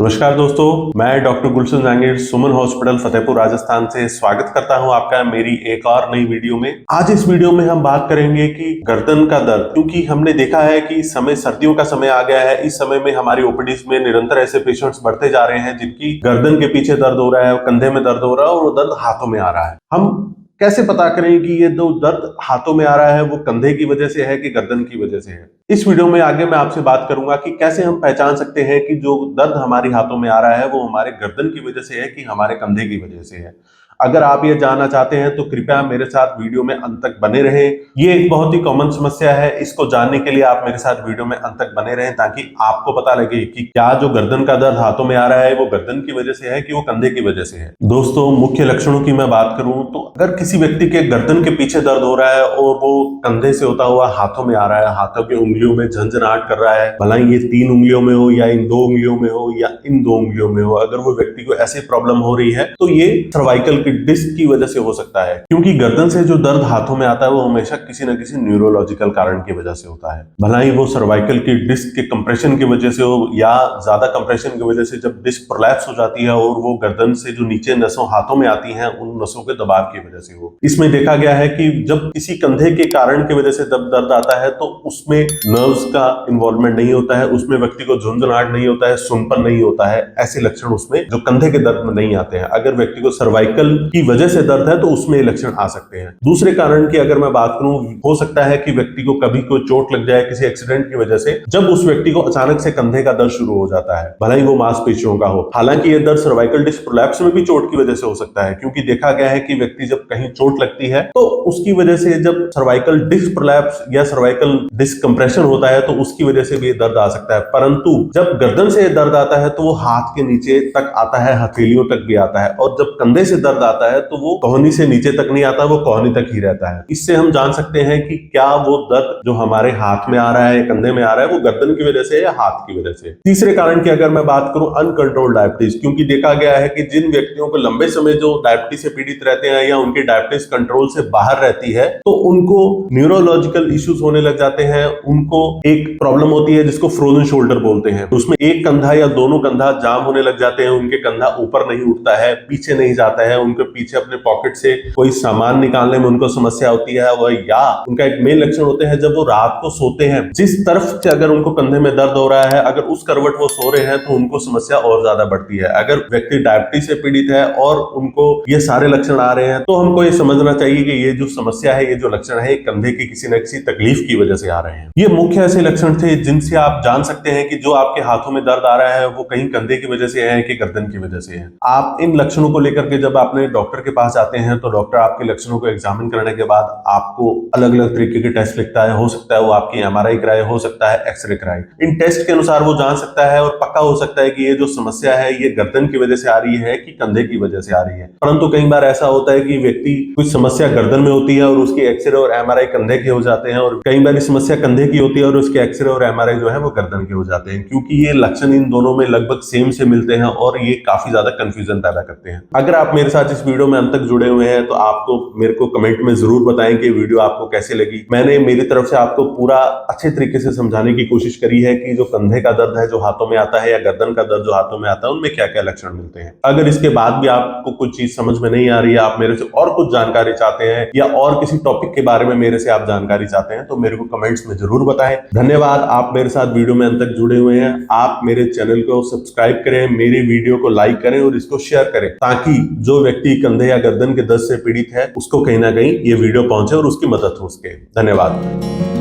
नमस्कार दोस्तों, मैं डॉक्टर गुलशन जहांगीर सुमन हॉस्पिटल फतेहपुर राजस्थान से स्वागत करता हूं आपका मेरी एक और नई वीडियो में। आज इस वीडियो में हम बात करेंगे कि गर्दन का दर्द, क्योंकि हमने देखा है कि समय सर्दियों का समय आ गया है। इस समय में हमारी ओपीडीज में निरंतर ऐसे पेशेंट्स बढ़ते जा रहे हैं जिनकी गर्दन के पीछे दर्द हो रहा है, कंधे में दर्द हो रहा है और वो दर्द हाथों में आ रहा है। हम कैसे पता करें कि ये जो दर्द हाथों में आ रहा है वो कंधे की वजह से है कि गर्दन की वजह से है? इस वीडियो में आगे मैं आपसे बात करूंगा कि कैसे हम पहचान सकते हैं कि जो दर्द हमारे हाथों में आ रहा है वो हमारे गर्दन की वजह से है कि हमारे कंधे की वजह से है। अगर आप ये जानना चाहते हैं तो कृपया मेरे साथ वीडियो में अंत तक बने रहें। ये एक बहुत ही कॉमन समस्या है, इसको जानने के लिए आप मेरे साथ वीडियो में अंत तक बने रहें ताकि आपको पता लगे कि क्या जो गर्दन का दर्द हाथों में आ रहा है वो गर्दन की वजह से है कि वो कंधे की वजह से है। दोस्तों, मुख्य लक्षणों की मैं बात करूं तो अगर किसी व्यक्ति के गर्दन के पीछे दर्द हो रहा है और वो कंधे से होता हुआ हाथों में आ रहा है, हाथों की उंगलियों में झंझनाहट कर रहा है, भला ये 3 उंगलियों में हो या इन 2 उंगलियों में हो या इन 2 उंगलियों में हो, अगर वो व्यक्ति को ऐसी प्रॉब्लम हो रही है तो ये सर्वाइकल डिस्क की वजह से हो सकता है। क्योंकि गर्दन से जो दर्द हाथों में आता है वो हमेशा किसी न किसी न्यूरोलॉजिकल कारण की वजह से होता है। भला ही वो सर्वाइकल की डिस्क के कंप्रेशन की वजह से हो या ज्यादा कंप्रेशन की वजह से जब डिस्क प्रोलैप्स हो जाती है और वो गर्दन से जो नीचे नसों हाथों में आती हैं उन नसों के दबाव की वजह से हो। इसमें देखा गया है कि जब किसी कंधे के कारण की वजह से दर्द आता है तो उसमें नर्व्स का इन्वॉल्वमेंट नहीं होता है, उसमें व्यक्ति को झुंझुनाहट नहीं होता है, सुनपन नहीं होता है। ऐसे लक्षण उसमें जो कंधे के दर्द में नहीं आते हैं। अगर व्यक्ति को सर्वाइकल की वजह से दर्द है तो उसमें ये लक्षण आ सकते हैं। दूसरे कारण की अगर मैं बात करूं, हो सकता है कि व्यक्ति को कभी कोई चोट लग जाए किसी एक्सीडेंट की वजह से, जब उस व्यक्ति को अचानक से कंधे का दर्द शुरू हो जाता है, भला ही वो मांसपेशियों का हो। हालांकि ये दर्द सर्वाइकल डिस्क प्रोलैप्स में भी चोट की वजह से हो सकता है, क्योंकि देखा गया है कि व्यक्ति जब कहीं चोट लगती है तो उसकी वजह से जब सर्वाइकल डिस्क प्रोलैप्स या सर्वाइकल डिस्क कंप्रेशन होता है तो उसकी वजह से भी ये दर्द आ सकता है। परंतु जब गर्दन से दर्द आता है तो वो हाथ के नीचे तक आता है, हथेलियों तक भी आता है, और जब कंधे से दर्द आता है तो वो कोहनी से नीचे तक नहीं आता, वो कोहनी तक ही रहता है। इससे हम जान सकते हैं कि क्या वो दर्द जो हमारे हाथ में आ रहा है, कंधे में आ रहा है, वो गर्दन की वजह से या हाथ की वजह से। तीसरे कारण की अगर मैं बात करूं, अनकंट्रोल्ड डायबिटीज, क्योंकि देखा गया है कि जिन व्यक्तियों को लंबे समय जो डायबिटीज से पीड़ित रहते हैं या उनकी डायबिटीज कंट्रोल से बाहर रहती है तो उनको न्यूरोलॉजिकल इश्यूज होने लग जाते हैं। उनको एक प्रॉब्लम होती है जिसको फ्रोजन शोल्डर बोलते हैं। उसमें एक कंधा या दोनों कंधा जाम होने लग जाते हैं, उनके कंधा ऊपर नहीं उठता है, पीछे नहीं जाता है, उनके पीछे अपने पॉकेट से कोई सामान निकालने में उनको समस्या होती है। वह या उनका एक मेन लक्षण होते हैं जब वो रात को सोते हैं, जिस तरफ से अगर उनको कंधे में दर्द हो रहा है, अगर उस करवट वो सो रहे हैं तो उनको समस्या और ज्यादा बढ़ती है। अगर व्यक्ति डायबिटीज से पीड़ित है और उनको ये सारे लक्षण आ रहे हैं तो हमको ये समझना चाहिए कि ये जो समस्या है, ये जो लक्षण है, कंधे की किसी न किसी तकलीफ की वजह से आ रहे हैं। ये मुख्य ऐसे लक्षण थे जिनसे आप जान सकते हैं कि जो आपके हाथों में दर्द आ रहा है वो कहीं कंधे की वजह से है कि गर्दन की वजह से है। आप इन लक्षणों को लेकर के जब अपने डॉक्टर के पास जाते हैं तो डॉक्टर आपके लक्षणों को एग्जामिन करने के बाद आपको अलग अलग तरीके के टेस्ट लिखता है। हो सकता है वो आपकी एमआरआई कराए, हो सकता है एक्सरे कराए। इन टेस्ट के अनुसार वो जान सकता है और पक्का हो सकता है कि ये जो समस्या है ये गर्दन की वजह से आ रही है कि कंधे की वजह से आ रही है। परंतु कई बार ऐसा होता है कि व्यक्ति कुछ समस्या गर्दन में होती है और उसके एक्सरे और एमआरआई कंधे के हो जाते हैं, और कई बार समस्या कंधे की होती है और उसके एक्सरे और एमआरआई जो है वो गर्दन के हो जाते हैं, क्योंकि ये लक्षण इन दोनों में लगभग सेम से मिलते हैं और ये काफी ज्यादा कंफ्यूजन पैदा करते हैं। अगर आप मेरे साथ इस वीडियो में अंत तक जुड़े हुए हैं तो आपको मेरे को कमेंट में जरूर बताएं कि वीडियो आपको कैसे लगी। मैंने मेरी तरफ से आपको पूरा अच्छे तरीके से समझाने की कोशिश करी है कि जो कंधे का दर्द है जो हाथों में आता है या गर्दन का दर्द जो हाथों में आता है उनमें क्या क्या लक्षण मिलते हैं। अगर इसके बाद भी आपको कुछ चीज समझ में नहीं आ रही है, आप मेरे से और कुछ जानकारी चाहते हैं या और किसी टॉपिक के बारे में मेरे से आप जानकारी चाहते हैं तो मेरे को कमेंट्स में जरूर बताएं। धन्यवाद, आप मेरे साथ वीडियो में अंत तक जुड़े हुए हैं। आप मेरे चैनल को सब्सक्राइब करें, मेरी वीडियो को लाइक करें और इसको शेयर करें ताकि जो व्यक्ति कंधे या गर्दन के दर्द से पीड़ित है उसको कहीं ना कहीं ये वीडियो पहुंचे और उसकी मदद हो सके। धन्यवाद।